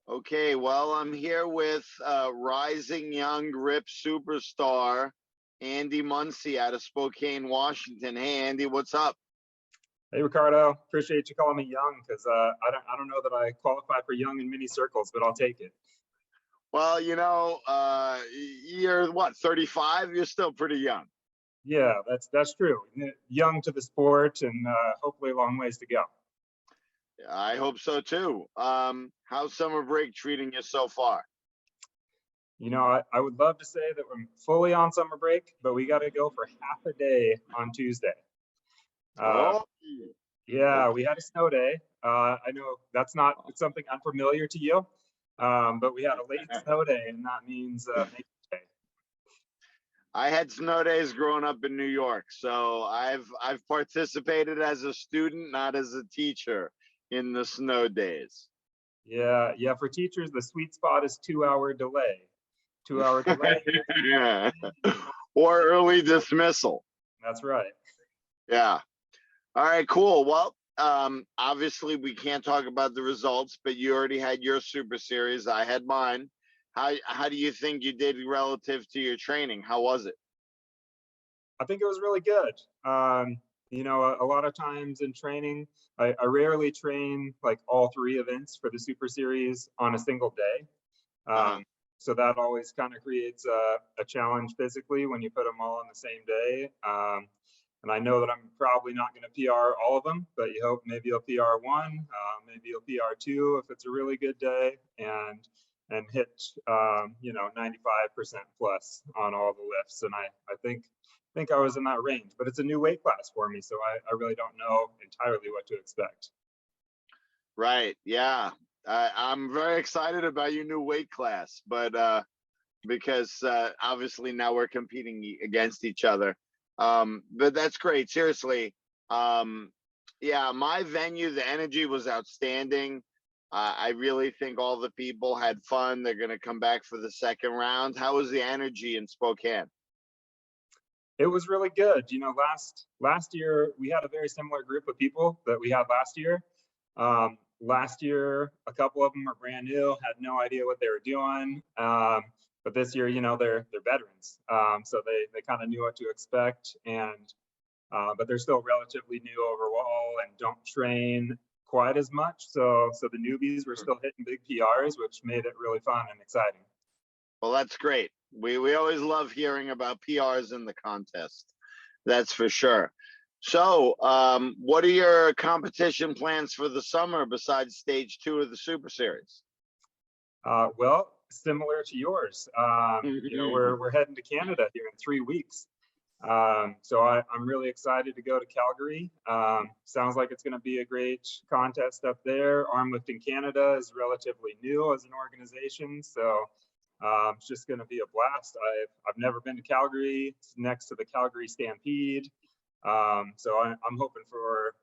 Okay, well, I'm here with rising young rip superstar Andy Munsey out of Spokane, Washington. Hey, Andy, what's up? Hey, Ricardo. Appreciate you calling me young because I don't know that I qualify for young in many circles, but I'll take it. Well, you're what, 35? You're still pretty young. Yeah, that's true. Young to the sport, and hopefully a long ways to go. I hope so too. How's summer break treating you so far? I would love to say that we're fully on summer break, but we got to go for half a day on Tuesday. Uh, Oh, yeah, okay. we had a snow day. I know it's something unfamiliar to you, but we had a late snow day, and that means Maker's Day. I had snow days growing up in New York, so I've participated as a student, not as a teacher, in the snow days. Yeah. For teachers, the sweet spot is 2 hour delay. 2 hour delay. Yeah. Or early dismissal. That's right. Yeah. All right, cool. Well, obviously we can't talk about the results, but you already had your super series. I had mine. How do you think you did relative to your training? How was it? I think it was really good. A lot of times in training, I rarely train like all three events for the super series on a single day. Uh, So that always kind of creates a challenge physically when you put them all on the same day. And I know that I'm probably not going to PR all of them, but you hope maybe you'll PR one, maybe you'll PR two if it's a really good day, and hit 95% plus on all the lifts. And I think I was in that range, but it's a new weight class for me, so I really don't know entirely what to expect. right. Yeah. I'm very excited about your new weight class, but because obviously now we're competing against each other. But that's great. Seriously. Yeah, my venue, the energy was outstanding. I really think all the people had fun. They're going to come back for the second round. How was the energy in Spokane? It was really good. Last year we had a very similar group of people that we had last year. Last year, a couple of them are brand new, had no idea what they were doing. But this year, they're veterans, so they kind of knew what to expect, but they're still relatively new overall and don't train quite as much. So the newbies were still hitting big PRs, which made it really fun and exciting. Well, that's great. We always love hearing about PRs in the contest. That's for sure. So, what are your competition plans for the summer besides stage 2 of the Super Series? Well, similar to yours, we're heading to Canada here in 3 weeks. So I'm really excited to go to Calgary. Sounds like it's going to be a great contest up there. Armlifting Canada is relatively new as an organization, so it's just going to be a blast. I've never been to Calgary. It's next to the Calgary Stampede. So I'm hoping for,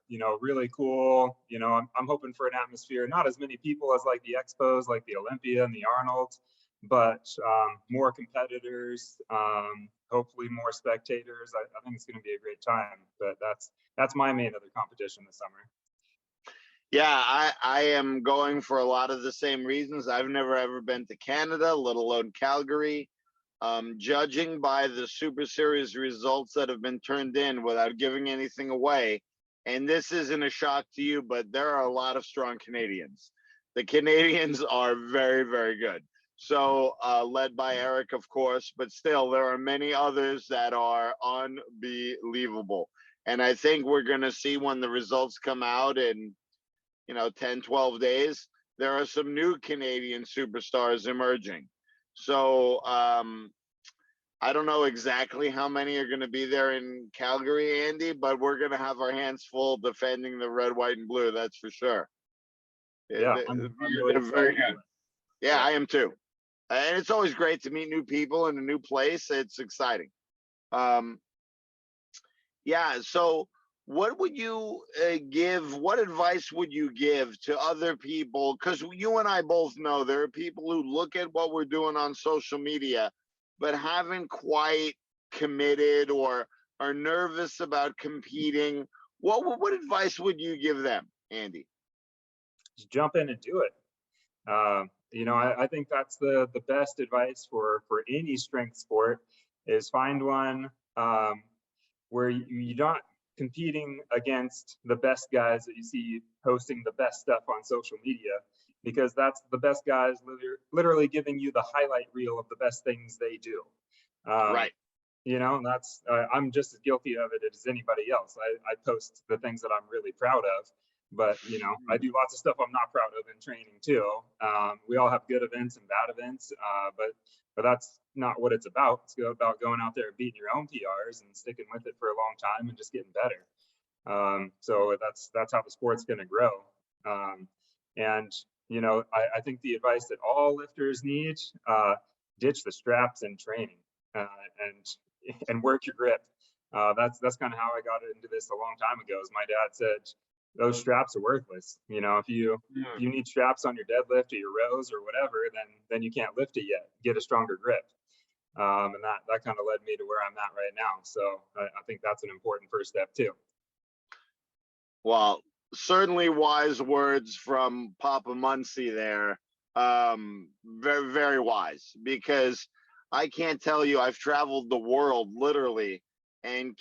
really cool, I'm hoping for an atmosphere, not as many people as like the expos, like the Olympia and the Arnold, but more competitors, hopefully more spectators. I think it's going to be a great time, but that's my main other competition this summer. Yeah, I am going for a lot of the same reasons. I've never ever been to Canada, let alone Calgary. Judging by the Super Series results that have been turned in without giving anything away, and this isn't a shock to you, but there are a lot of strong Canadians. The Canadians are very, very good. So, led by Eric, of course, but still, there are many others that are unbelievable. And I think we're going to see when the results come out in 10, 12 days, there are some new Canadian superstars emerging. So I don't know exactly how many are going to be there in Calgary, Andy, but we're going to have our hands full defending the red, white, and blue. That's for sure. Yeah, I'm really excited. Very good. Yeah, I am too. And it's always great to meet new people in a new place. It's exciting. Yeah. So what would you what advice would you give to other people? Because you and I both know there are people who look at what we're doing on social media, but haven't quite committed or are nervous about competing. What advice would you give them, Andy? Just jump in and do it. I think that's the best advice for any strength sport is find one where you're not competing against the best guys that you see posting the best stuff on social media, because that's the best guys literally giving you the highlight reel of the best things they do. Right. That's I'm just as guilty of it as anybody else. I post the things that I'm really proud of, but I do lots of stuff I'm not proud of in training too. We all have good events and bad events, but that's not what it's about. It's about going out there and beating your own PRs and sticking with it for a long time and just getting better. So that's how the sport's going to grow. And I think the advice that all lifters need: ditch the straps in training and work your grip. That's kind of how I got into this a long time ago. As my dad said, those straps are worthless. If you need straps on your deadlift or your rows or whatever, then you can't lift it yet. Get a stronger grip. And that kind of led me to where I'm at right now. So I think that's an important first step too. Well, certainly wise words from Papa Munsey there. Very, very wise, because I can't tell you, I've traveled the world literally, and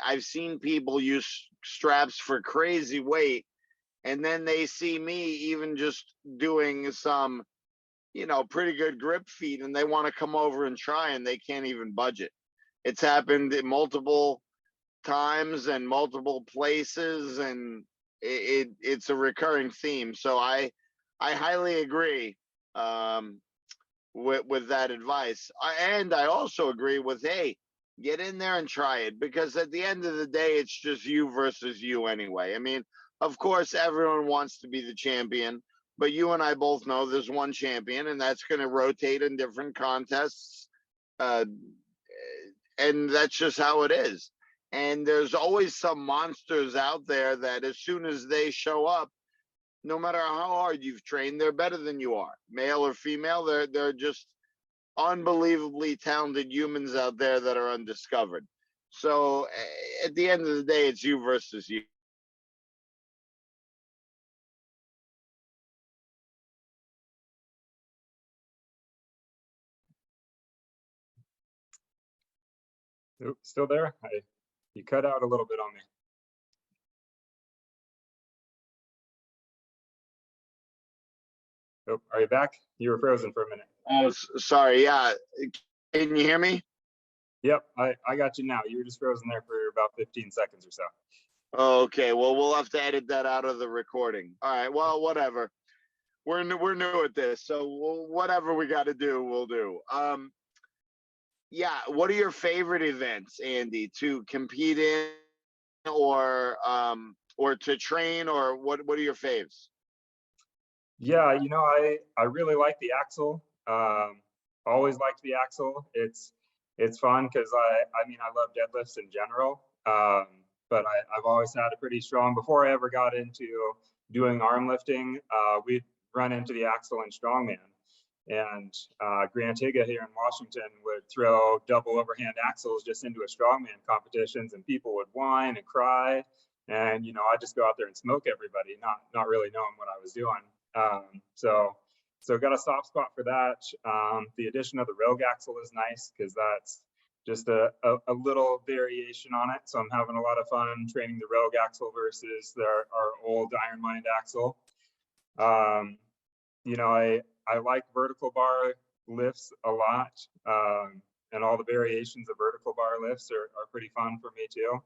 I've seen people use straps for crazy weight, and then they see me even just doing some, pretty good grip feet, and they want to come over and try, and they can't even budget. It's happened multiple times and multiple places, and it's a recurring theme. So I highly agree with that advice. And I also agree with, hey, get in there and try it, because at the end of the day, it's just you versus you anyway. I mean, of course, everyone wants to be the champion, but you and I both know there's one champion, and that's going to rotate in different contests. And that's just how it is. And there's always some monsters out there that as soon as they show up, no matter how hard you've trained, they're better than you are, male or female. They're just unbelievably talented humans out there that are undiscovered. So at the end of the day, it's you versus you. Oops, still there? You cut out a little bit on me. Oh, are you back? You were frozen for a minute. Oh, sorry. Yeah. Can you hear me? Yep, I got you now. You were just frozen there for about 15 seconds or so. Okay. Well, we'll have to edit that out of the recording. All right. Well, whatever. We're new at this, so whatever we got to do, we'll do. Yeah. What are your favorite events, Andy, to compete in, or to train, or what are your faves? Yeah, I really like the axle. Always liked the axle. It's fun because I love deadlifts in general. But I've always had a pretty strong, before I ever got into doing arm lifting, we'd run into the axle in Strongman. And Grant Higa here in Washington would throw double overhand axles just into a strongman competitions, and people would whine and cry. And I'd just go out there and smoke everybody, not really knowing what I was doing. So got a soft spot for that. The addition of the rogue axle is nice because that's just a little variation on it. So I'm having a lot of fun training the rogue axle versus our old Iron Mind axle. I like vertical bar lifts a lot, and all the variations of vertical bar lifts are pretty fun for me too.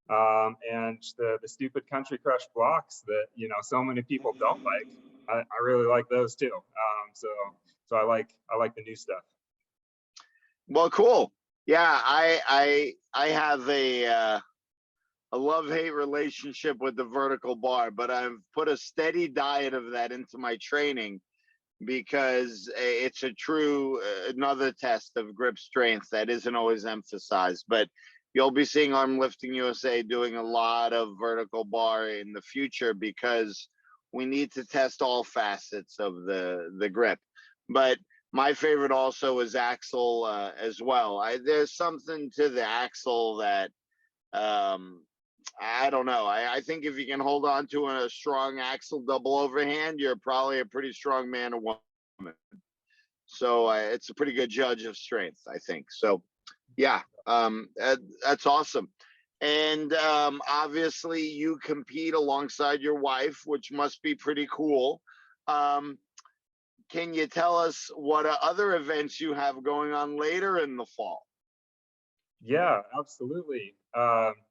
And the stupid Country Crush blocks that so many people don't like, I really like those too. So I like the new stuff. Well, cool. Yeah, I have a love-hate relationship with the vertical bar, but I've put a steady diet of that into my training because it's a true another test of grip strength that isn't always emphasized. But you'll be seeing Armlifting USA doing a lot of vertical bar in the future because we need to test all facets of the grip. But my favorite also is axle as well. There's something to the axle that I don't know. I think if you can hold on to a strong axle double overhand, you're probably a pretty strong man or woman. So it's a pretty good judge of strength, I think. So yeah, that's awesome. And obviously you compete alongside your wife, which must be pretty cool. Um, can you tell us what other events you have going on later in the fall? Yeah, absolutely.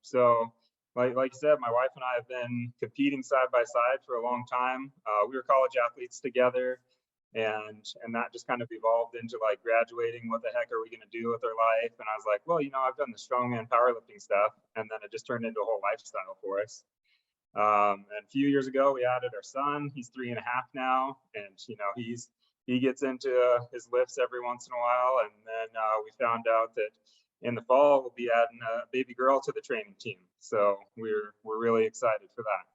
So like you said, my wife and I have been competing side by side for a long time. We were college athletes together, and that just kind of evolved into like graduating. What the heck are we going to do with our life? And I was like, well, I've done the strongman powerlifting stuff, and then it just turned into a whole lifestyle for us. And a few years ago, we added our son. He's 3.5 now, and he gets into his lifts every once in a while. And then we found out that in the fall we'll be adding a baby girl to the training team. So we're really excited for that.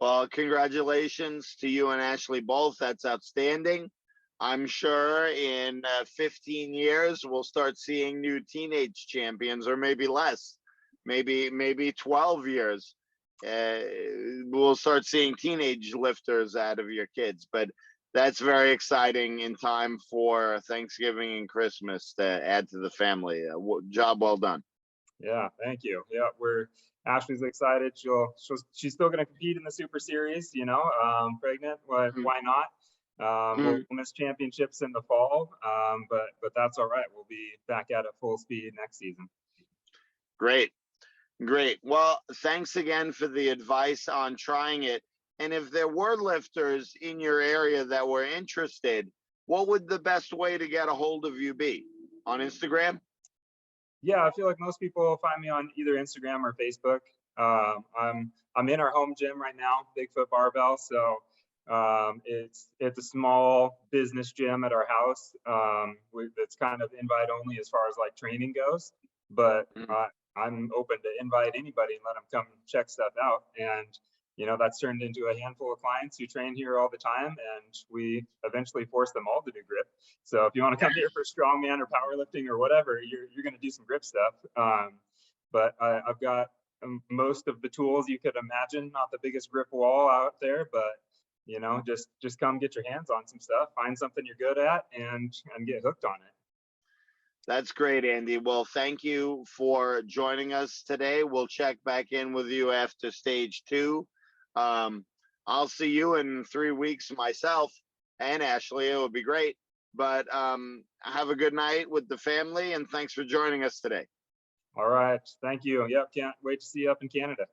Well, congratulations to you and Ashley both. That's outstanding. I'm sure in 15 years we'll start seeing new teenage champions, or maybe less, maybe 12 years. We'll start seeing teenage lifters out of your kids, but that's very exciting in time for Thanksgiving and Christmas to add to the family. Job well done. Yeah, thank you. Yeah, Ashley's excited. She's still going to compete in the Super Series. Pregnant. Why not? We'll miss championships in the fall, but that's all right. We'll be back at it full speed next season. Great. Well, thanks again for the advice on trying it. And if there were lifters in your area that were interested, what would the best way to get a hold of you be? On Instagram? Yeah, I feel like most people find me on either Instagram or Facebook. I'm in our home gym right now, Bigfoot Barbell. So it's a small business gym at our house. It's kind of invite only as far as like training goes, but I'm open to invite anybody and let them come check stuff out. And that's turned into a handful of clients who train here all the time, and we eventually force them all to do grip. So if you want to come here for strongman or powerlifting or whatever, you're going to do some grip stuff. But I've got most of the tools you could imagine. Not the biggest grip wall out there, but just come get your hands on some stuff, find something you're good at, and get hooked on it. That's great, Andy. Well, thank you for joining us today. We'll check back in with you after stage 2. I'll see you in 3 weeks myself and Ashley. It would be great. But have a good night with the family, and thanks for joining us today. All right. Thank you. Yep. Can't wait to see you up in Canada.